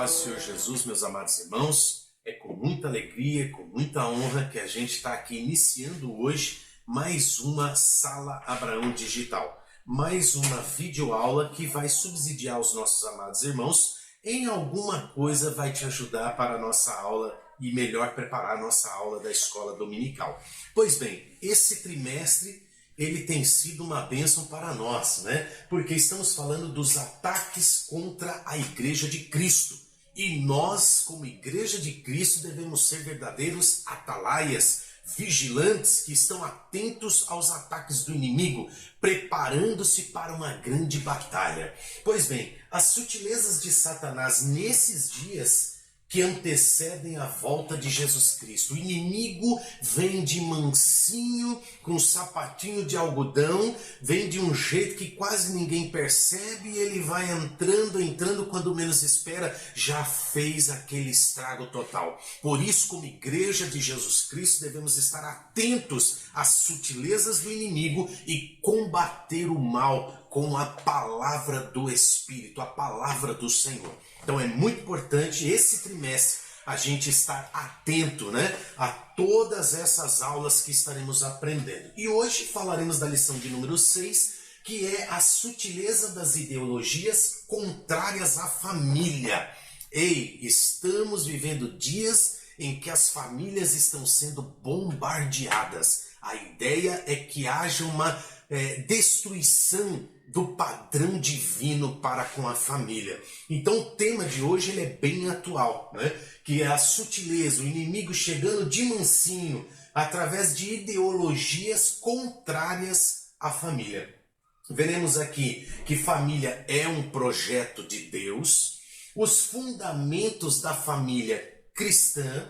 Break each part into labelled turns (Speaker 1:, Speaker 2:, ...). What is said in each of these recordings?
Speaker 1: paz do Senhor Jesus, meus amados irmãos. É com muita alegria, com muita honra que a gente está aqui iniciando hoje mais uma Sala Abraão Digital. Mais uma videoaula que vai subsidiar os nossos amados irmãos em alguma coisa, vai te ajudar para a nossa aula e melhor preparar a nossa aula da escola dominical. Pois bem, esse trimestre ele tem sido uma bênção para nós, né? Porque estamos falando dos ataques contra a Igreja de Cristo. E nós, como Igreja de Cristo, devemos ser verdadeiros atalaias, vigilantes, que estão atentos aos ataques do inimigo, preparando-se para uma grande batalha. Pois bem, as sutilezas de Satanás nesses dias que antecedem a volta de Jesus Cristo. O inimigo vem de mansinho, com sapatinho de algodão, vem de um jeito que quase ninguém percebe e ele vai entrando, quando menos espera, já fez aquele estrago total. Por isso, como Igreja de Jesus Cristo, devemos estar atentos às sutilezas do inimigo e combater o mal com a palavra do Espírito, a palavra do Senhor. Então é muito importante esse trimestre a gente estar atento, né, a todas essas aulas que estaremos aprendendo. E hoje falaremos da lição de número 6, que é a sutileza das ideologias contrárias à família. Ei, estamos vivendo dias em que as famílias estão sendo bombardeadas. A ideia é que haja uma destruição do padrão divino para com a família. Então o tema de hoje ele é bem atual, né? Que é a sutileza, o inimigo chegando de mansinho através de ideologias contrárias à família. Veremos aqui que família é um projeto de Deus, os fundamentos da família cristã,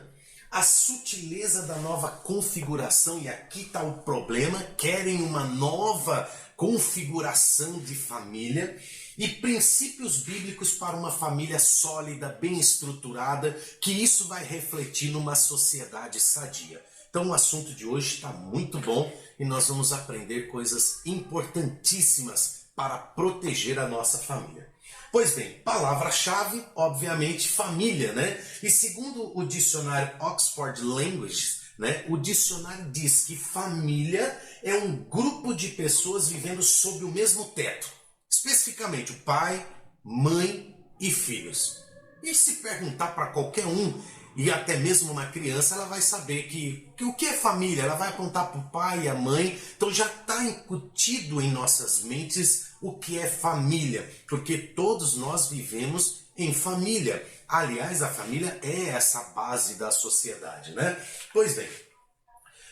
Speaker 1: a sutileza da nova configuração, e aqui está o problema, querem uma nova configuração de família e princípios bíblicos para uma família sólida, bem estruturada, que isso vai refletir numa sociedade sadia. Então o assunto de hoje está muito bom e nós vamos aprender coisas importantíssimas para proteger a nossa família. Pois bem, palavra-chave, obviamente, família, né? E segundo o dicionário Oxford Languages, né, o dicionário diz que família é um grupo de pessoas vivendo sob o mesmo teto. Especificamente o pai, mãe e filhos. E se perguntar para qualquer um, e até mesmo uma criança, ela vai saber que o que é família? Ela vai apontar para o pai e a mãe. Então já está incutido em nossas mentes o que é família, porque todos nós vivemos em família. Aliás, a família é essa base da sociedade, né? Pois bem,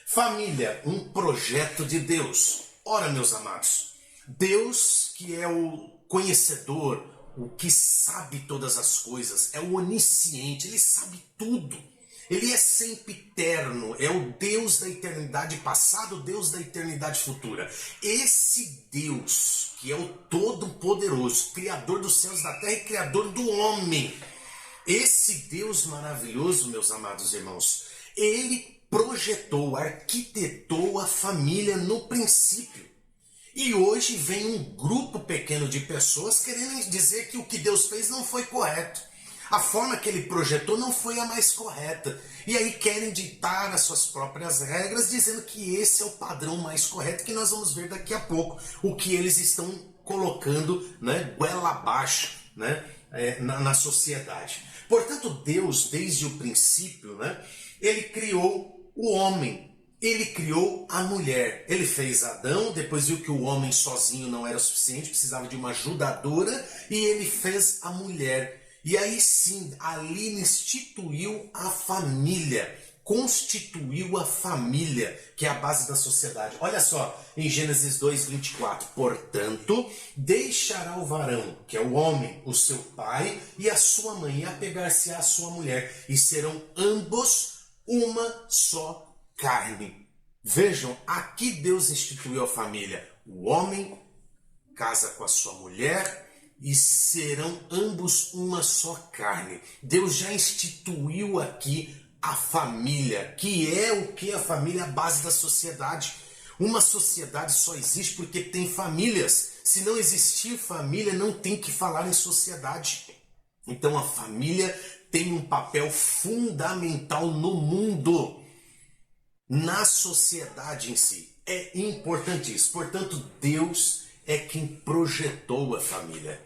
Speaker 1: família, um projeto de Deus. Ora, meus amados, Deus que é o conhecedor, o que sabe todas as coisas, é o onisciente, ele sabe tudo. Ele é sempiterno, é o Deus da eternidade passada, o Deus da eternidade futura. Esse Deus, que é o Todo-Poderoso, Criador dos céus e da terra e Criador do homem, esse Deus maravilhoso, meus amados irmãos, ele projetou, arquitetou a família no princípio. E hoje vem um grupo pequeno de pessoas querendo dizer que o que Deus fez não foi correto. A forma que ele projetou não foi a mais correta. E aí querem ditar as suas próprias regras, dizendo que esse é o padrão mais correto, que nós vamos ver daqui a pouco. O que eles estão colocando, né, goela abaixo, né, na sociedade. Portanto, Deus, desde o princípio, né, ele criou o homem. Ele criou a mulher. Ele fez Adão, depois viu que o homem sozinho não era suficiente, precisava de uma ajudadora, e ele fez a mulher. E aí sim, ali instituiu a família, constituiu a família, que é a base da sociedade. Olha só, em Gênesis 2:24, portanto, deixará o varão, que é o homem, o seu pai e a sua mãe, e apegar-se à sua mulher, e serão ambos uma só carne. Vejam, aqui Deus instituiu a família. O homem casa com a sua mulher e serão ambos uma só carne. Deus já instituiu aqui a família, que é o que a família é a base da sociedade. Uma sociedade só existe porque tem famílias. Se não existir família, não tem que falar em sociedade. Então a família tem um papel fundamental no mundo, na sociedade em si. É importantíssimo. Portanto, Deus é quem projetou a família.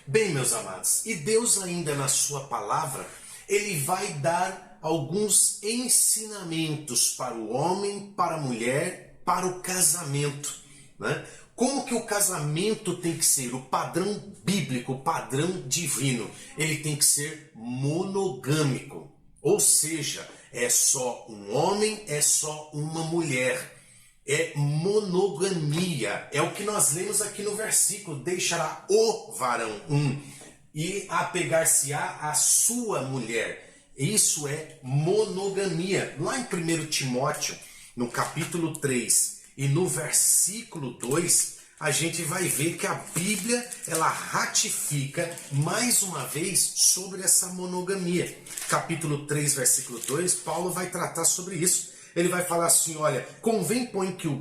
Speaker 1: Bem, meus amados, e Deus ainda na sua palavra, ele vai dar alguns ensinamentos para o homem, para a mulher, para o casamento, né? Como que o casamento tem que ser? O padrão bíblico, o padrão divino, ele tem que ser monogâmico. Ou seja, é só um homem, é só uma mulher. É monogamia. É o que nós lemos aqui no versículo. Deixará o varão e apegar-se-á a sua mulher. Isso é monogamia. Lá em 1 Timóteo, no capítulo 3 e no versículo 2, a gente vai ver que a Bíblia ela ratifica mais uma vez sobre essa monogamia. Capítulo 3, versículo 2, Paulo vai tratar sobre isso. Ele vai falar assim, olha, convém pois que o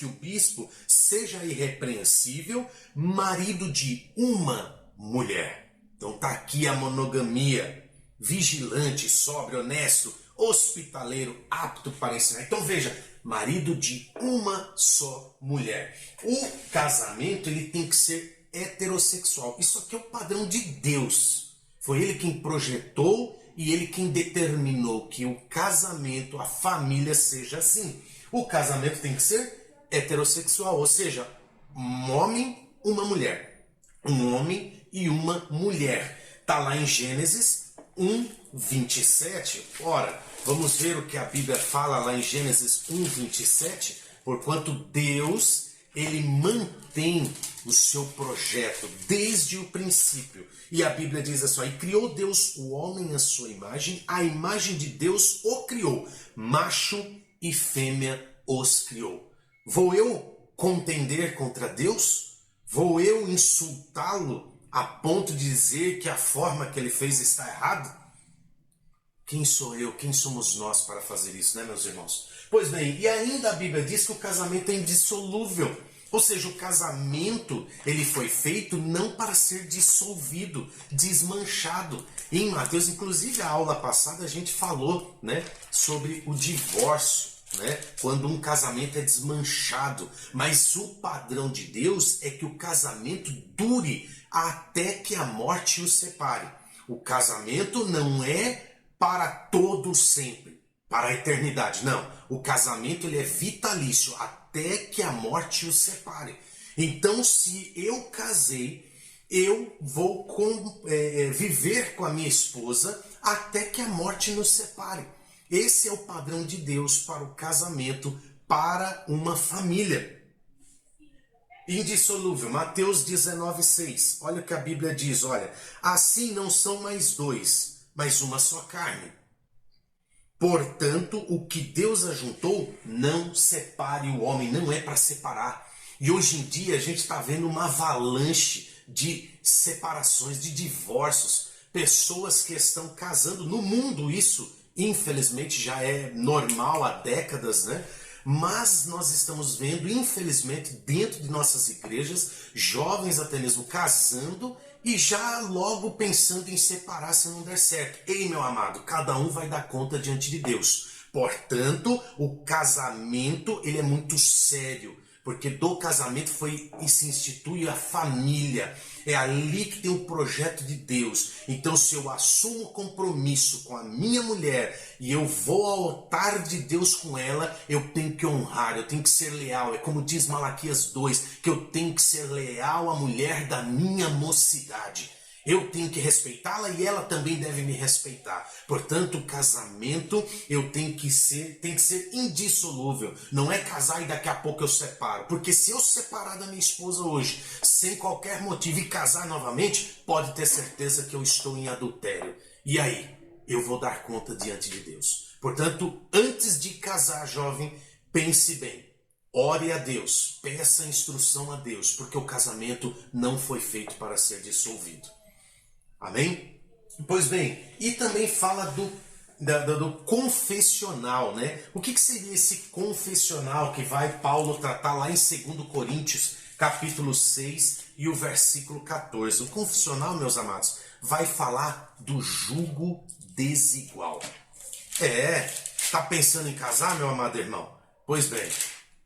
Speaker 1: bispo seja irrepreensível, marido de uma mulher. Então tá aqui a monogamia, vigilante, sóbrio, honesto, hospitaleiro, apto para ensinar. Então veja, marido de uma só mulher. O casamento ele tem que ser heterossexual. Isso aqui é o padrão de Deus. Foi ele quem projetou e ele quem determinou que o casamento, a família seja assim. O casamento tem que ser heterossexual, ou seja, um homem, uma mulher. Um homem e uma mulher. Está lá em Gênesis 1, 27. Ora, vamos ver o que a Bíblia fala lá em Gênesis 1, 27. Porquanto Deus, ele mantém o seu projeto desde o princípio. E a Bíblia diz assim, e criou Deus o homem à sua imagem, a imagem de Deus o criou, macho e fêmea os criou. Vou eu contender contra Deus? Vou eu insultá-lo a ponto de dizer que a forma que ele fez está errada? Quem sou eu? Quem somos nós para fazer isso, né, meus irmãos? Pois bem, e ainda a Bíblia diz que o casamento é indissolúvel. Ou seja, o casamento ele foi feito não para ser dissolvido, desmanchado. Em Mateus, inclusive a aula passada a gente falou, né, sobre o divórcio, né, quando um casamento é desmanchado. Mas o padrão de Deus é que o casamento dure até que a morte o separe. O casamento não é para todo sempre, para a eternidade. Não, o casamento ele é vitalício até que a morte o separe. Então, se eu casei, eu vou viver com a minha esposa até que a morte nos separe. Esse é o padrão de Deus para o casamento, para uma família. Indissolúvel, Mateus 19,6. Olha o que a Bíblia diz, olha. Assim não são mais dois, mas uma só carne. Portanto, o que Deus ajuntou, não separe o homem, não é para separar. E hoje em dia a gente está vendo uma avalanche de separações, de divórcios. Pessoas que estão casando no mundo, isso infelizmente já é normal há décadas, né? Mas nós estamos vendo, infelizmente, dentro de nossas igrejas, jovens até mesmo casando e já logo pensando em separar se não der certo. Ei, meu amado, cada um vai dar conta diante de Deus. Portanto, o casamento ele é muito sério, porque do casamento se institui a família. É ali que tem o projeto de Deus. Então, se eu assumo compromisso com a minha mulher e eu vou ao altar de Deus com ela, eu tenho que honrar, eu tenho que ser leal. É como diz Malaquias 2, que eu tenho que ser leal à mulher da minha mocidade. Eu tenho que respeitá-la e ela também deve me respeitar. Portanto, o casamento tem que ser indissolúvel. Não é casar e daqui a pouco eu separo. Porque se eu separar da minha esposa hoje, sem qualquer motivo, e casar novamente, pode ter certeza que eu estou em adultério. E aí? Eu vou dar conta diante de Deus. Portanto, antes de casar, jovem, pense bem. Ore a Deus, peça instrução a Deus, porque o casamento não foi feito para ser dissolvido. Amém? Pois bem, e também fala do confessional, né? O que seria esse confessional que vai Paulo tratar lá em 2 Coríntios, capítulo 6 e o versículo 14. O confessional, meus amados, vai falar do jugo desigual. Tá pensando em casar, meu amado irmão? Pois bem,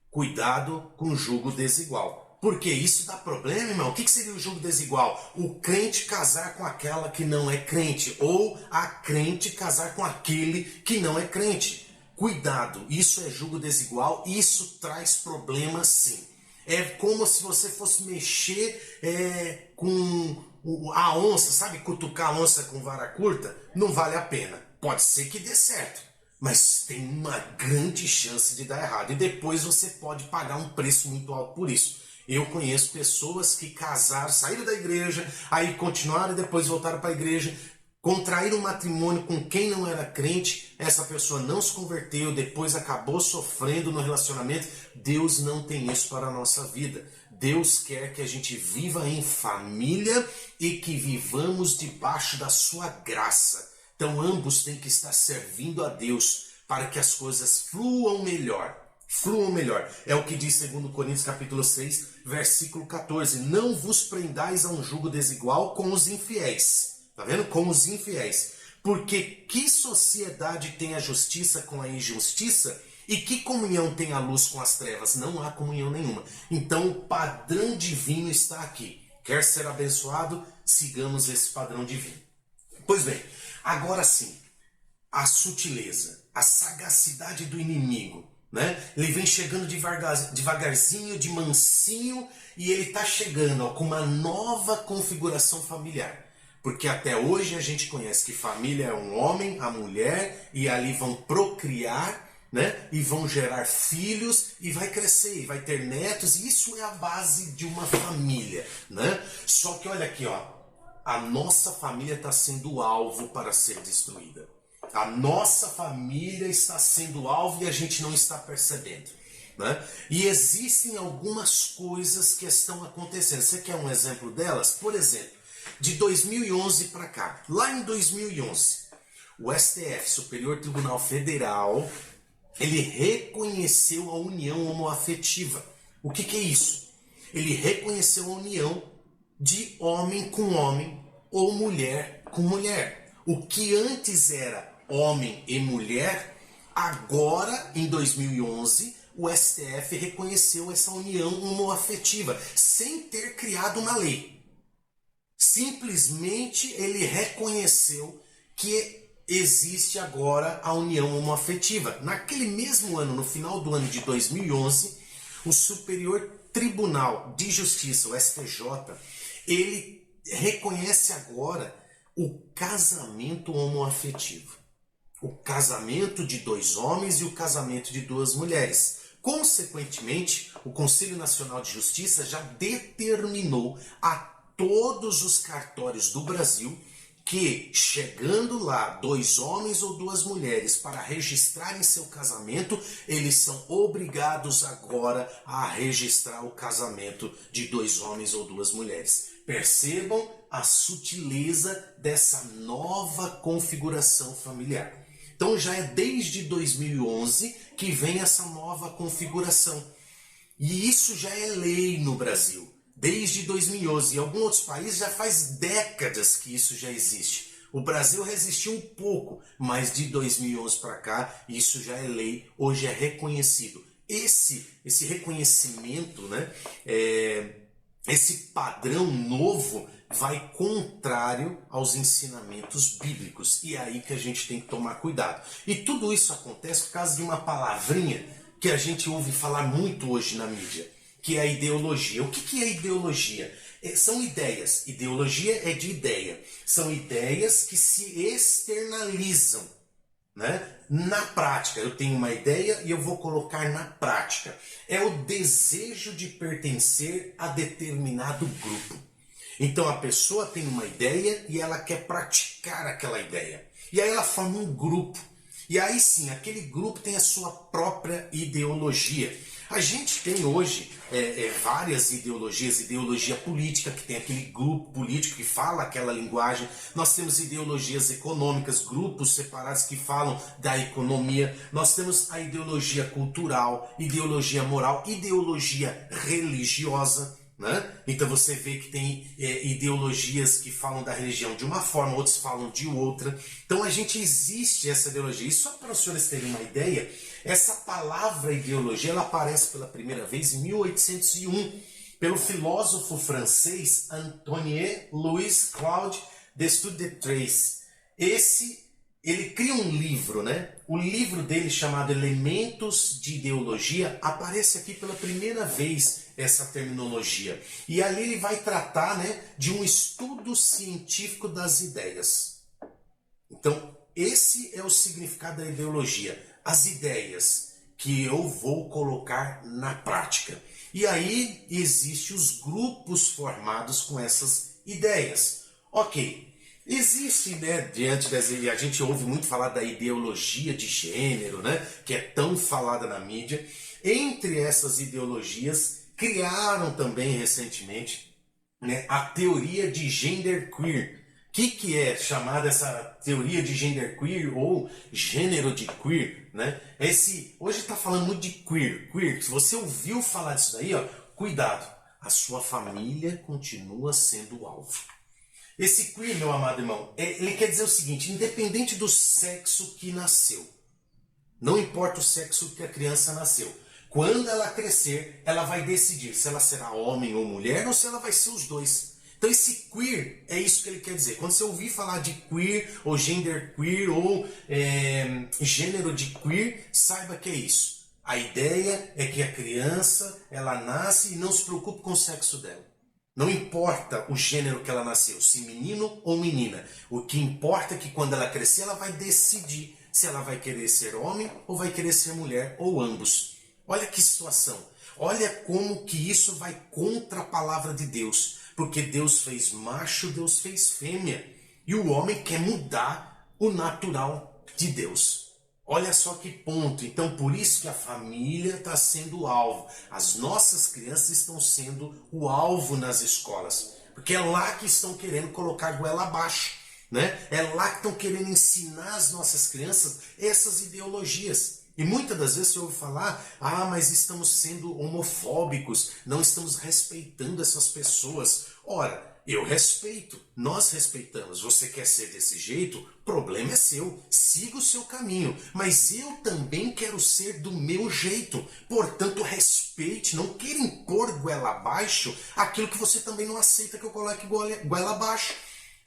Speaker 1: cuidado com o jugo desigual. Porque isso dá problema, irmão. O que seria o jugo desigual? O crente casar com aquela que não é crente, ou a crente casar com aquele que não é crente. Cuidado, isso é jugo desigual, isso traz problemas sim. É como se você fosse mexer com a onça, sabe? Cutucar a onça com vara curta, não vale a pena. Pode ser que dê certo, mas tem uma grande chance de dar errado. E depois você pode pagar um preço muito alto por isso. Eu conheço pessoas que casaram, saíram da igreja, aí continuaram e depois voltaram para a igreja, contraíram um matrimônio com quem não era crente, essa pessoa não se converteu, depois acabou sofrendo no relacionamento. Deus não tem isso para a nossa vida. Deus quer que a gente viva em família e que vivamos debaixo da sua graça. Então ambos têm que estar servindo a Deus para que as coisas fluam melhor. Fluam melhor. É o que diz 2 Coríntios capítulo 6, versículo 14. Não vos prendais a um jugo desigual com os infiéis. Tá vendo? Com os infiéis. Porque que sociedade tem a justiça com a injustiça? E que comunhão tem a luz com as trevas? Não há comunhão nenhuma. Então o padrão divino está aqui. Quer ser abençoado? Sigamos esse padrão divino. Pois bem, agora sim, a sutileza, a sagacidade do inimigo, né? Ele vem chegando devagarzinho, de mansinho, e ele está chegando com uma nova configuração familiar. Porque até hoje a gente conhece que família é um homem, a mulher, e ali vão procriar, né? E vão gerar filhos, e vai crescer, e vai ter netos, e isso é a base de uma família, né? Só que olha aqui, ó, a nossa família está sendo alvo para ser destruída. A nossa família está sendo alvo e a gente não está percebendo, né? E existem algumas coisas que estão acontecendo. Você quer um exemplo delas? Por exemplo, de 2011 para cá, lá em 2011, o STF, Superior Tribunal Federal, ele reconheceu a união homoafetiva. O que é isso? Ele reconheceu a união de homem com homem ou mulher com mulher. O que antes era homem e mulher, agora, em 2011, o STF reconheceu essa união homoafetiva, sem ter criado uma lei. Simplesmente ele reconheceu que existe agora a união homoafetiva. Naquele mesmo ano, no final do ano de 2011, o Superior Tribunal de Justiça, o STJ, ele reconhece agora o casamento homoafetivo. O casamento de dois homens e o casamento de duas mulheres. Consequentemente, o Conselho Nacional de Justiça já determinou a todos os cartórios do Brasil que, chegando lá dois homens ou duas mulheres para registrarem seu casamento, eles são obrigados agora a registrar o casamento de dois homens ou duas mulheres. Percebam a sutileza dessa nova configuração familiar. Então já é desde 2011 que vem essa nova configuração. E isso já é lei no Brasil. Desde 2011. Em alguns outros países já faz décadas que isso já existe. O Brasil resistiu um pouco, mas de 2011 para cá isso já é lei, hoje é reconhecido. Esse reconhecimento, né, esse padrão novo vai contrário aos ensinamentos bíblicos. E é aí que a gente tem que tomar cuidado. E tudo isso acontece por causa de uma palavrinha que a gente ouve falar muito hoje na mídia, que é a ideologia. O que é ideologia? São ideias. Ideologia é de ideia. São ideias que se externalizam, né? Na prática. Eu tenho uma ideia e eu vou colocar na prática. É o desejo de pertencer a determinado grupo. Então a pessoa tem uma ideia e ela quer praticar aquela ideia. E aí ela forma um grupo. E aí sim, aquele grupo tem a sua própria ideologia. A gente tem hoje várias ideologias, ideologia política, que tem aquele grupo político que fala aquela linguagem. Nós temos ideologias econômicas, grupos separados que falam da economia. Nós temos a ideologia cultural, ideologia moral, ideologia religiosa, né? Então você vê que tem ideologias que falam da religião de uma forma, outros falam de outra. Então existe essa ideologia. E só para os senhores terem uma ideia, essa palavra ideologia ela aparece pela primeira vez em 1801 pelo filósofo francês Antoine Louis Claude Destutt-Tracy. Ele cria um livro, né? O livro dele chamado Elementos de Ideologia, aparece aqui pela primeira vez essa terminologia. E ali ele vai tratar, né, de um estudo científico das ideias. Então, esse é o significado da ideologia. As ideias que eu vou colocar na prática. E aí existem os grupos formados com essas ideias. Ok. Existe, né, e a gente ouve muito falar da ideologia de gênero, né, que é tão falada na mídia. Entre essas ideologias, criaram também recentemente, né, a teoria de gender queer. O que é chamada essa teoria de gender queer ou gênero de queer, né? Hoje está falando muito de queer. Se você ouviu falar disso daí, ó, cuidado, a sua família continua sendo o alvo. Esse queer, meu amado irmão, ele quer dizer o seguinte: independente do sexo que nasceu, não importa o sexo que a criança nasceu, quando ela crescer, ela vai decidir se ela será homem ou mulher ou se ela vai ser os dois. Então esse queer é isso que ele quer dizer. Quando você ouvir falar de queer ou gender queer ou gênero de queer, saiba que é isso. A ideia é que a criança ela nasce e não se preocupe com o sexo dela. Não importa o gênero que ela nasceu, se menino ou menina. O que importa é que quando ela crescer, ela vai decidir se ela vai querer ser homem ou vai querer ser mulher, ou ambos. Olha que situação. Olha como que isso vai contra a palavra de Deus. Porque Deus fez macho, Deus fez fêmea. E o homem quer mudar o natural de Deus. Olha só que ponto. Então, por isso que a família está sendo o alvo. As nossas crianças estão sendo o alvo nas escolas. Porque é lá que estão querendo colocar a goela abaixo, né? É lá que estão querendo ensinar as nossas crianças essas ideologias. E muitas das vezes você ouve falar, mas estamos sendo homofóbicos, não estamos respeitando essas pessoas. Ora, eu respeito, nós respeitamos. Você quer ser desse jeito? O problema é seu. Siga o seu caminho. Mas eu também quero ser do meu jeito. Portanto, respeite. Não queira impor goela abaixo aquilo que você também não aceita que eu coloque goela abaixo.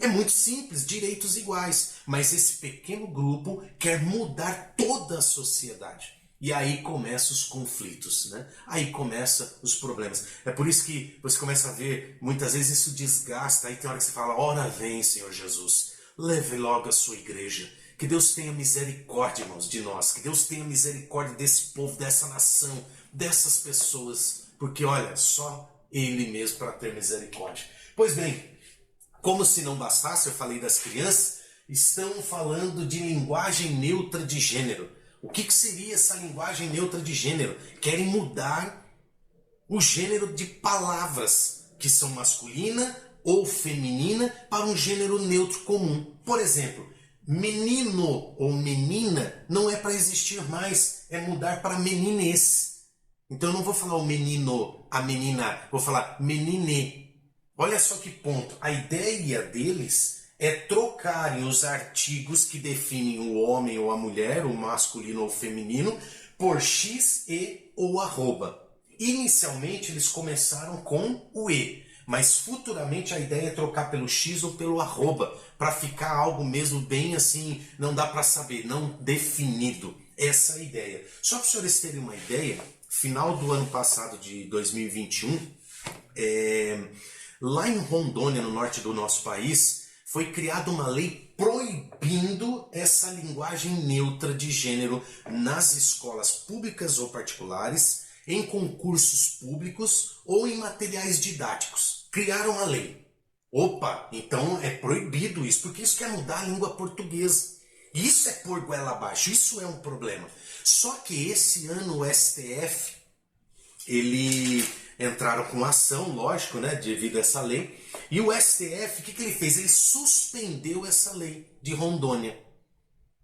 Speaker 1: É muito simples, direitos iguais. Mas esse pequeno grupo quer mudar toda a sociedade. E aí começam os conflitos, né? Aí começam os problemas. É por isso que você começa a ver, muitas vezes isso desgasta. Aí tem hora que você fala, ora vem, Senhor Jesus, leve logo a sua igreja. Que Deus tenha misericórdia, irmãos, de nós. Que Deus tenha misericórdia desse povo, dessa nação, dessas pessoas. Porque, olha, só Ele mesmo para ter misericórdia. Pois bem, como se não bastasse, eu falei das crianças, estão falando de linguagem neutra de gênero. O que seria essa linguagem neutra de gênero? Querem mudar o gênero de palavras que são masculina ou feminina para um gênero neutro comum. Por exemplo, menino ou menina não é para existir mais, é mudar para meninês. Então eu não vou falar o menino, a menina, vou falar menine. Olha só que ponto. A ideia deles é trocarem os artigos que definem o homem ou a mulher, o masculino ou o feminino, por X, E ou arroba. Inicialmente eles começaram com o E, mas futuramente a ideia é trocar pelo X ou pelo arroba, para ficar algo mesmo bem assim, não dá para saber, não definido. Essa é a ideia. Só para os senhores terem uma ideia, final do ano passado de 2021, lá em Rondônia, no norte do nosso país, foi criada uma lei proibindo essa linguagem neutra de gênero nas escolas públicas ou particulares, em concursos públicos ou em materiais didáticos. Criaram a lei. Opa, então é proibido isso, porque isso quer mudar a língua portuguesa. Isso é pôr goela abaixo, isso é um problema. Só que esse ano o STF, ele entraram com ação, lógico, né, devido a essa lei. E o STF, o que ele fez? Ele suspendeu essa lei de Rondônia,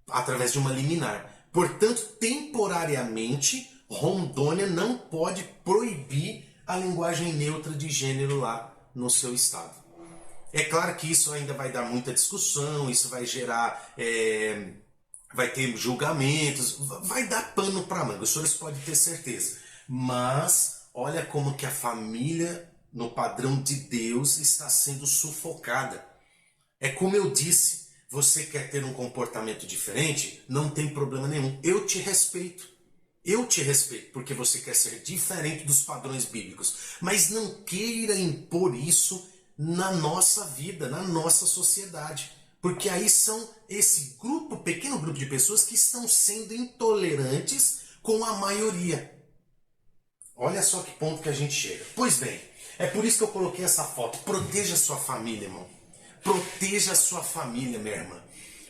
Speaker 1: através de uma liminar. Portanto, temporariamente, Rondônia não pode proibir a linguagem neutra de gênero lá no seu estado. É claro que isso ainda vai dar muita discussão, isso vai gerar, vai ter julgamentos, vai dar pano para manga, os senhores podem ter certeza. Mas olha como que a família, no padrão de Deus, está sendo sufocada. É como eu disse, você quer ter um comportamento diferente? Não tem problema nenhum, eu te respeito. Eu te respeito porque você quer ser diferente dos padrões bíblicos, mas não queira impor isso na nossa vida, na nossa sociedade. Porque aí são esse grupo, pequeno grupo de pessoas que estão sendo intolerantes com a maioria. Olha só que ponto que a gente chega. Pois bem, é por isso que eu coloquei essa foto. Proteja a sua família, irmão. Proteja a sua família, minha irmã.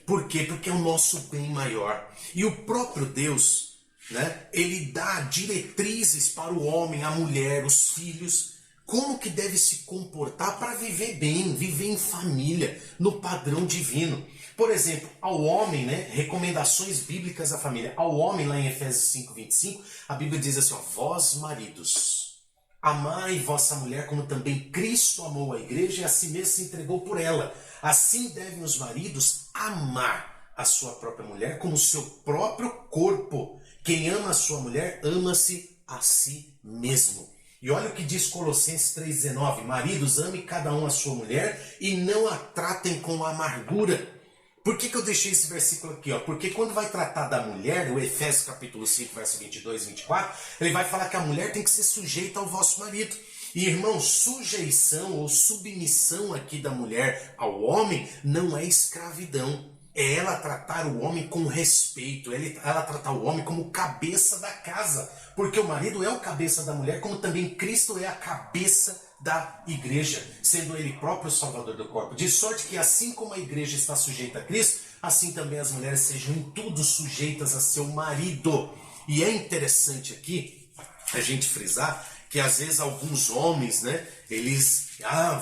Speaker 1: Por quê? Porque é o nosso bem maior. E o próprio Deus, né, ele dá diretrizes para o homem, a mulher, os filhos, como que deve se comportar para viver bem, viver em família, no padrão divino. Por exemplo, ao homem, né, recomendações bíblicas à família. Ao homem, lá em Efésios 5:25, a Bíblia diz assim, ó, vós maridos, amai vossa mulher como também Cristo amou a igreja e a si mesmo se entregou por ela. Assim devem os maridos amar a sua própria mulher como o seu próprio corpo. Quem ama a sua mulher, ama-se a si mesmo. E olha o que diz Colossenses 3,19. Maridos, ame cada um a sua mulher e não a tratem com amargura. Por que eu deixei esse versículo aqui? Porque quando vai tratar da mulher, o Efésios capítulo 5, verso 22 e 24, ele vai falar que a mulher tem que ser sujeita ao vosso marido. E irmão, sujeição ou submissão aqui da mulher ao homem não é escravidão. É ela tratar o homem com respeito, ela tratar o homem como cabeça da casa. Porque o marido é o cabeça da mulher, como também Cristo é a cabeça da igreja, sendo ele próprio o salvador do corpo. De sorte que assim como a igreja está sujeita a Cristo, assim também as mulheres sejam em tudo sujeitas a seu marido. E é interessante aqui a gente frisar que às vezes alguns homens, né, eles,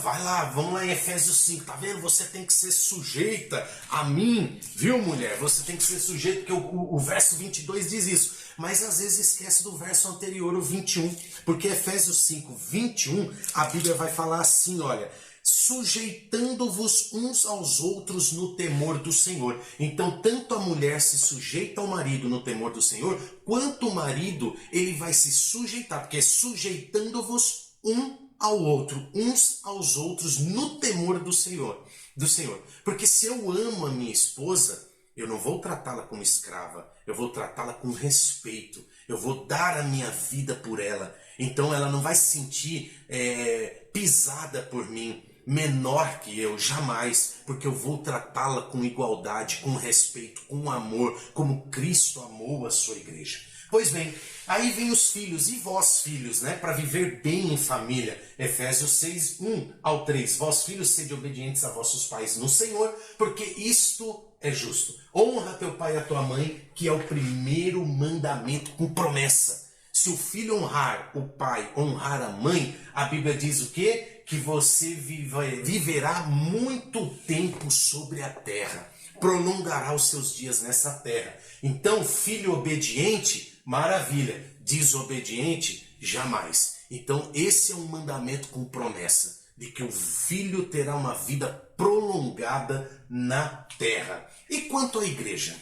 Speaker 1: vai lá, vamos lá em Efésios 5, tá vendo? Você tem que ser sujeita a mim, viu mulher? Você tem que ser sujeita, porque o verso 22 diz isso. Mas às vezes esquece do verso anterior, o 21, porque Efésios 5, 21, a Bíblia vai falar assim, olha, sujeitando-vos uns aos outros no temor do Senhor. Então, tanto a mulher se sujeita ao marido no temor do Senhor, quanto o marido, ele vai se sujeitar, porque é sujeitando-vos um ao outro, uns aos outros no temor do Senhor. Porque se eu amo a minha esposa, eu não vou tratá-la como escrava, eu vou tratá-la com respeito, eu vou dar a minha vida por ela. Então ela não vai se sentir pisada por mim, menor que eu, jamais, porque eu vou tratá-la com igualdade, com respeito, com amor, como Cristo amou a sua igreja. Pois bem, aí vem os filhos, e vós filhos, né, para viver bem em família. Efésios 6, 1 ao 3. Vós filhos, sede obedientes a vossos pais no Senhor, porque isto é justo. Honra teu pai e a tua mãe, que é o primeiro mandamento com promessa. Se o filho honrar o pai, honrar a mãe, a Bíblia diz o quê? Que você viverá muito tempo sobre a terra. Prolongará os seus dias nessa terra. Então, filho obediente, maravilha. Desobediente, jamais. Então, esse é um mandamento com promessa, de que o filho terá uma vida prolongada na terra. E quanto à igreja?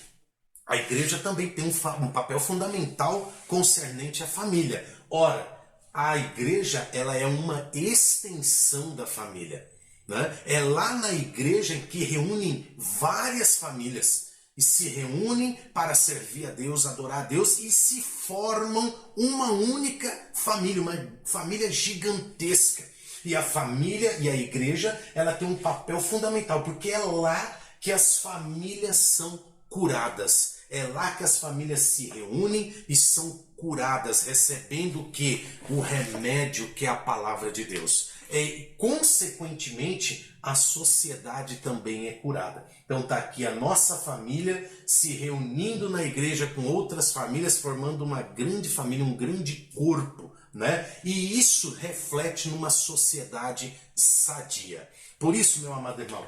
Speaker 1: A igreja também tem um papel fundamental concernente à família. Ora, a igreja ela é uma extensão da família. Né? É lá na igreja que reúnem várias famílias e se reúnem para servir a Deus, adorar a Deus e se formam uma única família, uma família gigantesca. E a família e a igreja ela tem um papel fundamental, porque é lá que as famílias são curadas. É lá que as famílias se reúnem e são curadas, recebendo o que? O remédio que é a palavra de Deus. E, consequentemente, a sociedade também é curada. Então está aqui a nossa família se reunindo na igreja com outras famílias, formando uma grande família, um grande corpo, né? E isso reflete numa sociedade sadia. Por isso, meu amado irmão,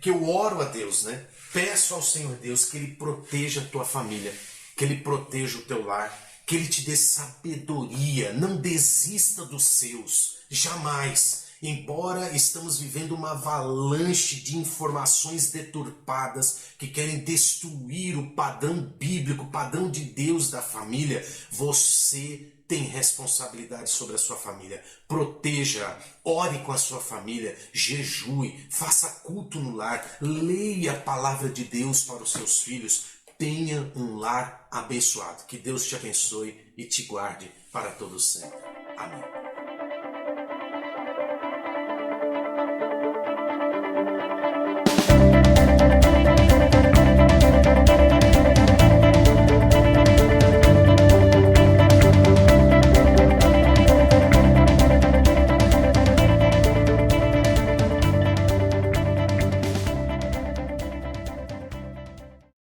Speaker 1: que eu oro a Deus, né? Peço ao Senhor Deus que Ele proteja a tua família, que Ele proteja o teu lar, que Ele te dê sabedoria. Não desista dos seus, jamais. Embora estamos vivendo uma avalanche de informações deturpadas que querem destruir o padrão bíblico, o padrão de Deus da família, você tem responsabilidade sobre a sua família. Proteja, ore com a sua família, jejue, faça culto no lar, leia a palavra de Deus para os seus filhos. Tenha um lar abençoado. Que Deus te abençoe e te guarde para todo sempre. Amém.